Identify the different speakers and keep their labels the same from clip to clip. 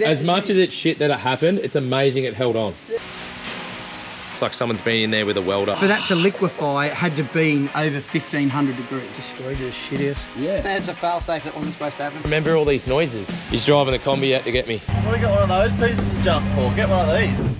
Speaker 1: as much as it's shit that it happened, it's amazing it held on. It's like someone's been in there with a welder.
Speaker 2: For that to liquefy, it had to be over 1500 degrees. Destroyed the shit out.
Speaker 1: Yeah.
Speaker 2: That's a fail safe that wasn't supposed to happen.
Speaker 1: Remember all these noises? He's driving the combi out to get me.
Speaker 3: What do you got one of those pieces to jump for? Get one of these.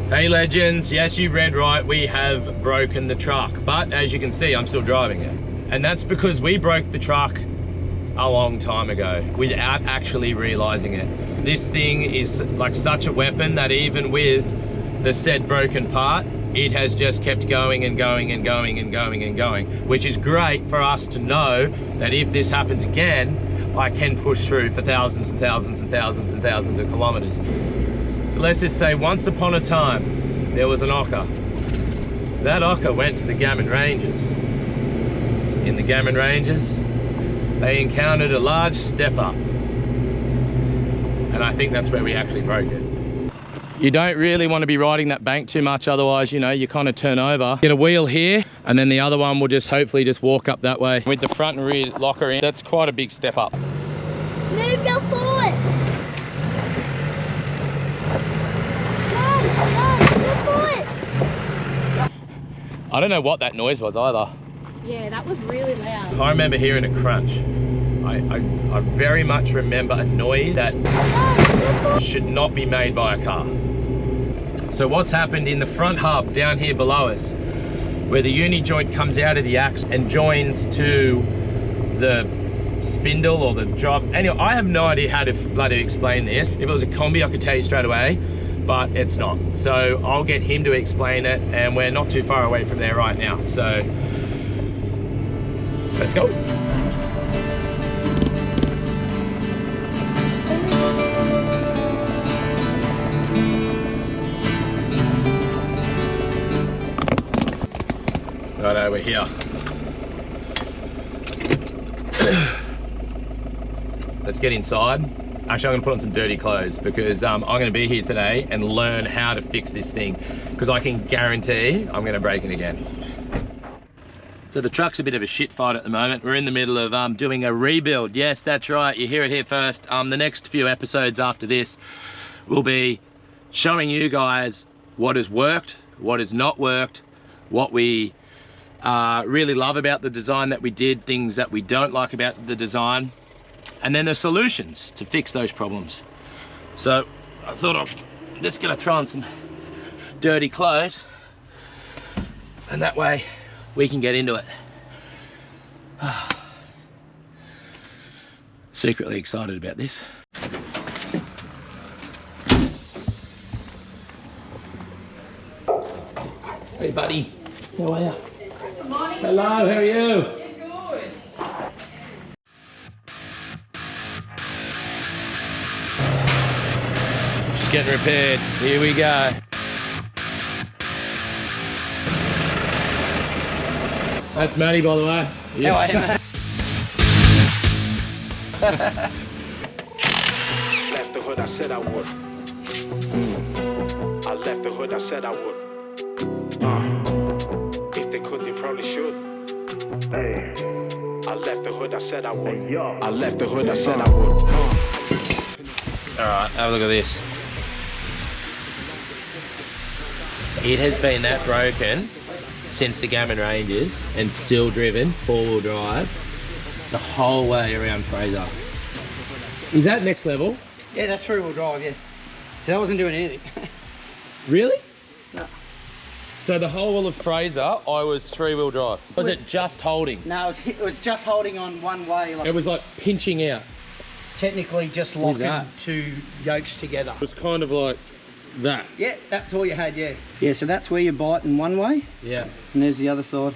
Speaker 1: Hey legends, yes you read right, we have broken the truck, but as you can see I'm still driving it. And that's because we broke the truck a long time ago without actually realizing it. This thing is like such a weapon that even with the said broken part, it has just kept going and going and going and going and going, which is great for us to know that if this happens again, I can push through for thousands and thousands and thousands and thousands of kilometers. So let's just say once upon a time, there was an ocker. That ocker went to the Gammon Ranges. In the Gammon Ranges, they encountered a large stepper. And I think that's where we actually broke it. You don't really want to be riding that bank too much, otherwise, you know, you kind of turn over. Get a wheel here, and then the other one will just hopefully just walk up that way. With the front and rear locker in, that's quite a big step up.
Speaker 4: Move your foot!
Speaker 1: I don't know what that noise was either.
Speaker 4: Yeah, that was really loud.
Speaker 1: I remember hearing a crunch. I very much remember a noise that should not be made by a car. So what's happened in the front hub down here below us, where the uni joint comes out of the axle and joins to the spindle or the drive. Anyway, I have no idea how to bloody explain this. If it was a combi, I could tell you straight away, but it's not. So I'll get him to explain it, and we're not too far away from there right now. So let's go. Righto, we're here. Let's get inside. Actually, I'm gonna put on some dirty clothes because I'm gonna be here today and learn how to fix this thing, because I can guarantee I'm gonna break it again. So the truck's a bit of a shit fight at the moment. We're in the middle of doing a rebuild. Yes, that's right, you hear it here first. The next few episodes after this will be showing you guys what has worked, what has not worked, what we really love about the design that we did, things that we don't like about the design, and then the solutions to fix those problems. So I thought I'm just gonna throw on some dirty clothes, and that way we can get into it. Secretly excited about this. Hey buddy, how are you?
Speaker 5: Good morning.
Speaker 1: Hello, how are you?
Speaker 5: Yeah, good.
Speaker 1: Just getting repaired. Here we go. That's Matty, by the way. Yeah.
Speaker 2: How are you, mate?
Speaker 6: Left the hood, I said I would. I left the hood, I said I would. If they could, they probably should. I left the hood, I said I would. I left the hood, I said I would.
Speaker 1: Alright, have a look at this. It has been that broken since the Gammon Ranges and still driven four-wheel drive the whole way around Fraser. Is that next level?
Speaker 2: Yeah, that's three-wheel drive, yeah. So that wasn't doing anything.
Speaker 1: Really?
Speaker 2: No.
Speaker 1: So the whole of Fraser, I was three-wheel drive. Was it just holding?
Speaker 2: No, it was just holding on one way. Like,
Speaker 1: It was like pinching out.
Speaker 2: technically just
Speaker 1: Look at
Speaker 2: locking
Speaker 1: that.
Speaker 2: two yokes together.
Speaker 1: It was kind of like that.
Speaker 2: Yeah, that's all you had, yeah. Yeah, so that's where you bite in one way,
Speaker 1: Yeah.
Speaker 2: and there's the other side.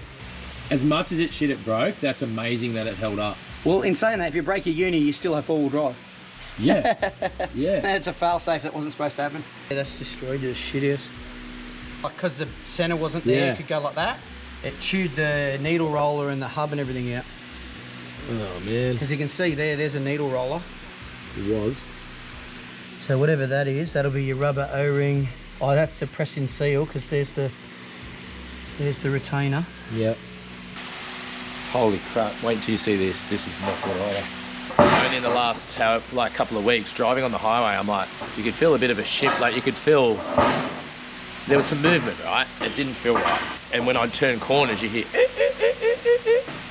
Speaker 1: As much as it shit it broke, that's amazing that it held up.
Speaker 2: Well, in saying that, if you break your uni, you still have four-wheel drive.
Speaker 1: Yeah. Yeah.
Speaker 2: That's a fail-safe that wasn't supposed to happen. Yeah, that's destroyed the shit out. Because the centre wasn't there,
Speaker 1: Yeah.
Speaker 2: it could go like that. It chewed the needle roller and the hub and everything out.
Speaker 1: Oh man,
Speaker 2: Because you can see there's a needle roller.
Speaker 1: it was.
Speaker 2: So whatever that is, that'll be your rubber O-ring. Oh, that's the press-in seal, because there's the retainer.
Speaker 1: Yep. Holy crap, wait till you see this. This is not good either. Only in the last couple of weeks, driving on the highway, I'm like, you could feel a bit of a shift, like you could feel, there was some movement, right? It didn't feel right. And when I'd turn corners, you hear,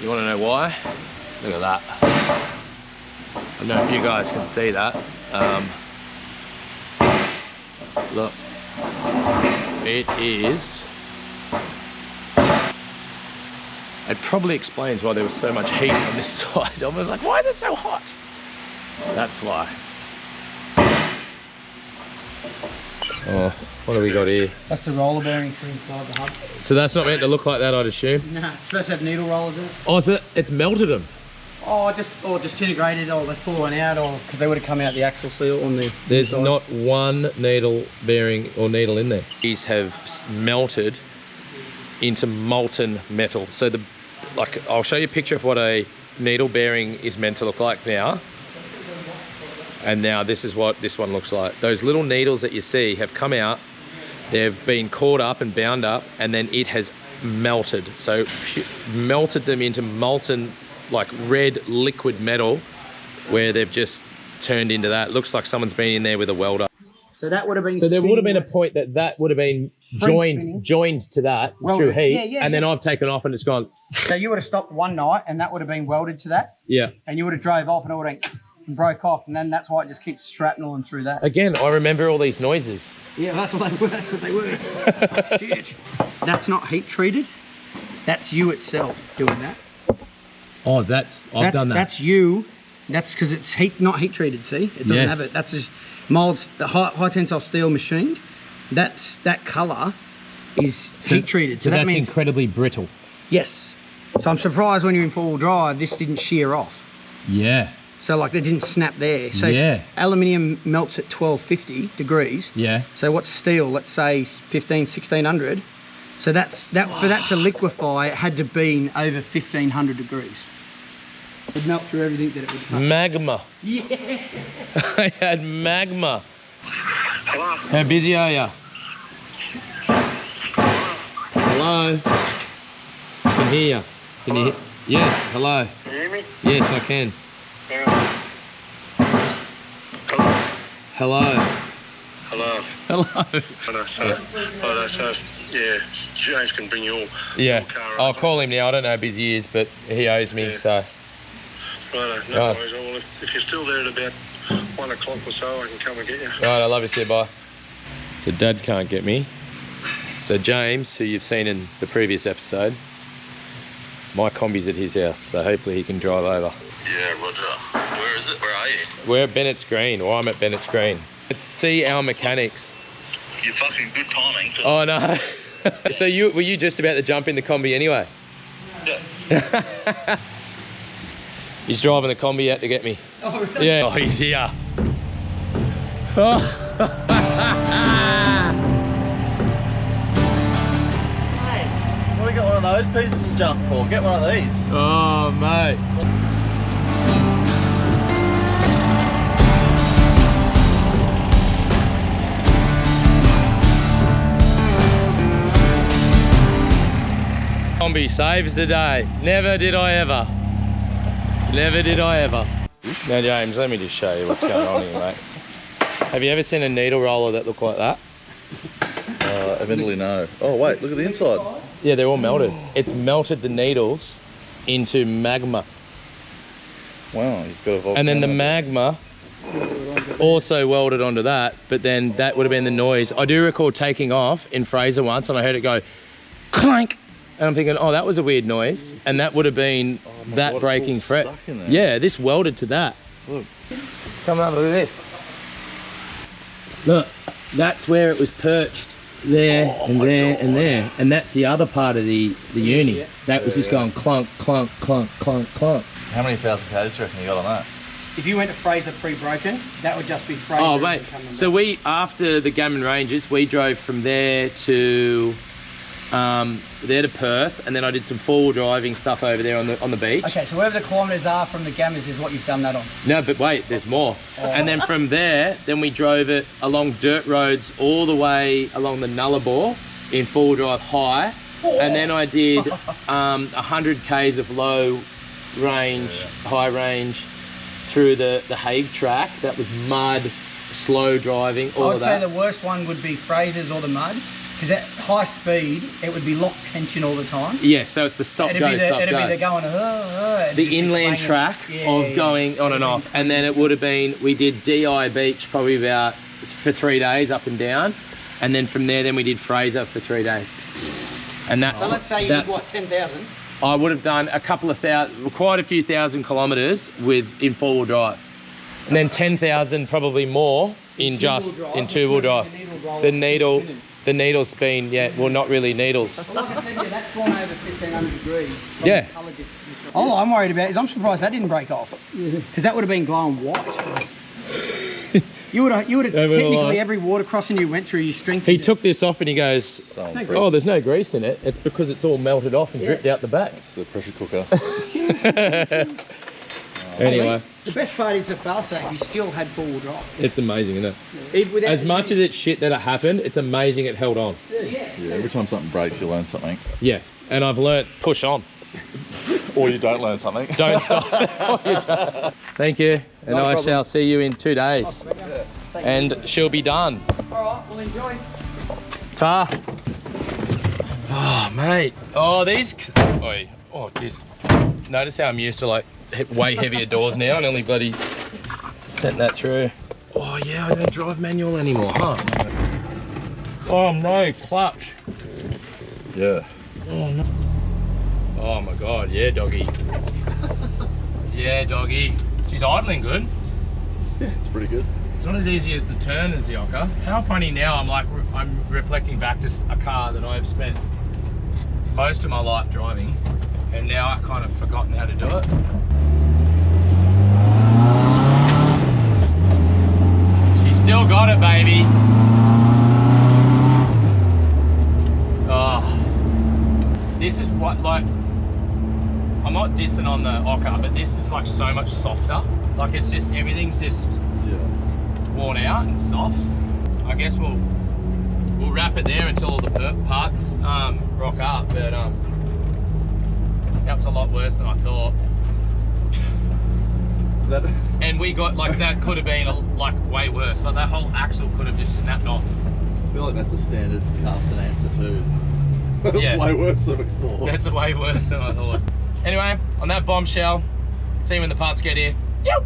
Speaker 1: You wanna know why? Look at that. I don't know if you guys can see that. Look, it is. It probably explains why there was so much heat on this side. I was like, why is it so hot? That's why. Oh, what have we got here?
Speaker 2: That's the roller bearing for inside the hub.
Speaker 1: So that's not meant to look like that, I'd assume?
Speaker 2: No, it's supposed to have needle rollers in it.
Speaker 1: Oh, so it's melted them.
Speaker 2: Or disintegrated, or they've fallen out, or because they would have come out the axle seal on the
Speaker 1: There's
Speaker 2: inside.
Speaker 1: not one needle bearing or needle in there. These have melted into molten metal. So I'll show you a picture of what a needle bearing is meant to look like now. And now this is what this one looks like. Those little needles that you see have come out, they've been caught up and bound up, and then it has melted. So melted them into molten, like red liquid metal, where they've just turned into that. Looks like someone's been in there with a welder.
Speaker 2: So that would have been.
Speaker 1: So there would have been a
Speaker 2: spinning
Speaker 1: point that would have been
Speaker 2: spinning.
Speaker 1: joined to that
Speaker 2: Welded.
Speaker 1: through heat,
Speaker 2: Yeah,
Speaker 1: and then I've taken off and it's gone.
Speaker 2: So you would have stopped one night, and that would have been welded to that,
Speaker 1: Yeah.
Speaker 2: and you would have drove off, and it would have broke off, and then that's why it just keeps shrapneling through that.
Speaker 1: Again, I remember all these noises.
Speaker 2: Yeah, that's what they were. That's what they were. Shit. That's not heat treated. That's you itself doing that.
Speaker 1: Oh, I've done that.
Speaker 2: That's you. That's because it's not heat treated. See, it doesn't
Speaker 1: Yes.
Speaker 2: have it. That's just molds, the high tensile steel machined. That colour is heat treated.
Speaker 1: So
Speaker 2: that
Speaker 1: that's
Speaker 2: means
Speaker 1: incredibly brittle.
Speaker 2: yes. So I'm surprised when you're in four-wheel drive, this didn't shear off.
Speaker 1: Yeah.
Speaker 2: So like they didn't snap there. So
Speaker 1: Yeah.
Speaker 2: aluminium melts at 1250 degrees.
Speaker 1: Yeah.
Speaker 2: So what's steel? Let's say 1600. So for that to liquefy, it had to be over 1500 degrees. It'd melt through everything that it would touch.
Speaker 1: Magma.
Speaker 2: Yeah.
Speaker 1: I had magma.
Speaker 6: Hello?
Speaker 1: How busy are you? Hello? I can hear you. Can you hear? Yes, hello.
Speaker 6: Can you hear me?
Speaker 1: Yes, I can.
Speaker 6: Hang on. Hello?
Speaker 1: Hello.
Speaker 6: Hello?
Speaker 1: Hello.
Speaker 6: So, yeah, James can bring your
Speaker 1: Yeah,
Speaker 6: car
Speaker 1: I'll
Speaker 6: over.
Speaker 1: call him now. I don't know how busy he is, but he owes me,
Speaker 6: Yeah.
Speaker 1: so.
Speaker 6: Right, no
Speaker 1: Right.
Speaker 6: worries. Well, if you're still there at about 1 o'clock or so, I can come and get you.
Speaker 1: Right, I love you, say bye. So Dad can't get me. So James, who you've seen in the previous episode, my combi's at his house, so hopefully he can drive over.
Speaker 6: Yeah, Roger. Where is it? Where are you?
Speaker 1: We're at Bennett's Green, or I'm at Bennett's Green. Let's see our mechanics.
Speaker 6: You're fucking good timing.
Speaker 1: Oh no. So were you just about to jump in the combi anyway?
Speaker 6: Yeah.
Speaker 1: He's driving the combi out to get me.
Speaker 2: Oh, really?
Speaker 1: Yeah. Oh, he's here. Oh.
Speaker 3: What do we got one of those pieces of junk for? Get one of these.
Speaker 1: Oh, mate. Combi saves the day. Never did I ever. Never did I ever. Now, James, let me just show you what's going on here, mate. Have you ever seen a needle roller that looked like that?
Speaker 3: Evidently no. Oh wait, look at the inside.
Speaker 1: Yeah, they're all melted. It's melted the needles into magma.
Speaker 3: Wow, you've got a volcano.
Speaker 1: And then the magma also welded onto that, but then that would have been the noise. I do recall taking off in Fraser once and I heard it go clank. And I'm thinking, oh, that was a weird noise. And that would have been
Speaker 3: my
Speaker 1: that
Speaker 3: God, it's
Speaker 1: breaking
Speaker 3: all
Speaker 1: fret.
Speaker 3: stuck in there.
Speaker 1: Yeah, this welded to that.
Speaker 3: Look.
Speaker 1: Come on, look at this. Look, that's where it was perched. There and there and there. And that's the other part of the uni. That was just going clunk, clunk, clunk, clunk, clunk.
Speaker 3: How many thousand Ks do you reckon you got on that?
Speaker 2: If you went to Fraser pre-broken, that would just be Fraser.
Speaker 1: Oh mate, so we, after the Gammon Ranges, we drove from there to Perth, and then I did some four-wheel driving stuff over there on the beach.
Speaker 2: Okay, so wherever the kilometres are from the Gammers is what you've done that on.
Speaker 1: No, but wait, there's more. And then from there, then we drove it along dirt roads all the way along the Nullarbor in four-wheel drive high. And then I did 100 k's of low range, high range through the Hague track. That was mud, slow driving, all
Speaker 2: I would
Speaker 1: of that.
Speaker 2: say the worst one would be Fraser's or the mud, because at high speed, it would be locked tension all the time.
Speaker 1: Yeah, so it's the stop,
Speaker 2: It'd
Speaker 1: go,
Speaker 2: be the,
Speaker 1: stop,
Speaker 2: it'd
Speaker 1: go.
Speaker 2: be the going, it'd
Speaker 1: The
Speaker 2: just be
Speaker 1: inland
Speaker 2: clanging.
Speaker 1: track of going on and off. And then it would have been, we did DI Beach probably about for 3 days up and down. And then from there, then we did Fraser for 3 days. And that's,
Speaker 2: So let's say you did what, 10,000?
Speaker 1: I would have done a couple of thousand, quite a few thousand kilometres in four-wheel drive. And then 10,000 probably more in two-wheel drive. The needle's spin, yeah, well not really needles.
Speaker 2: Well, like I said, yeah, that's gone over 1,500 degrees.
Speaker 1: Yeah.
Speaker 2: All I'm worried about is I'm surprised that didn't break off, because that would have been glowing white. You would have technically every water crossing you went through, you strengthened
Speaker 1: He
Speaker 2: it.
Speaker 1: took this off and he goes, oh, there's no grease in it. It's because it's all melted off and dripped out the back.
Speaker 3: It's the pressure cooker.
Speaker 1: Anyway,
Speaker 2: The best part is the fail-safe, you still had four-wheel drive.
Speaker 1: it's amazing, isn't it?
Speaker 2: Without
Speaker 1: As much as it's shit that it happened, it's amazing it held on.
Speaker 3: Yeah, every time something breaks, you learn something.
Speaker 1: Yeah, and I've learnt push on.
Speaker 3: Or you don't learn something.
Speaker 1: Don't stop. Thank you, and I shall see you in 2 days. And she'll be done.
Speaker 2: All right, well enjoy.
Speaker 1: Ta. Oh, mate. Oh, these. Oh, jeez. Notice how I'm used to like way heavier doors now, and only bloody sent that through. Oh yeah, I don't drive manual anymore, huh? Oh no, clutch.
Speaker 3: Yeah.
Speaker 1: Oh no. Oh my god, yeah, doggy. Yeah, doggy. She's idling good.
Speaker 3: Yeah, it's pretty good.
Speaker 1: It's not as easy as the turn as the Ocker. How funny now, I'm reflecting back to a car that I've spent most of my life driving, and now I've kind of forgotten how to do it. She's still got it, baby. Oh, this is what, like, I'm not dissing on the Ocker, but this is like so much softer. Like it's just, everything's just worn out and soft. I guess we'll wrap it there until all the parts rock up, but that was a lot worse than I thought. And we got like, that could have been like way worse. Like that whole axle could have just snapped off.
Speaker 3: I feel like that's a standard casting answer too. That's
Speaker 1: Yeah.
Speaker 3: way worse than we thought.
Speaker 1: That's way worse than I thought. Anyway, on that bombshell, see you when the parts get here. Yep.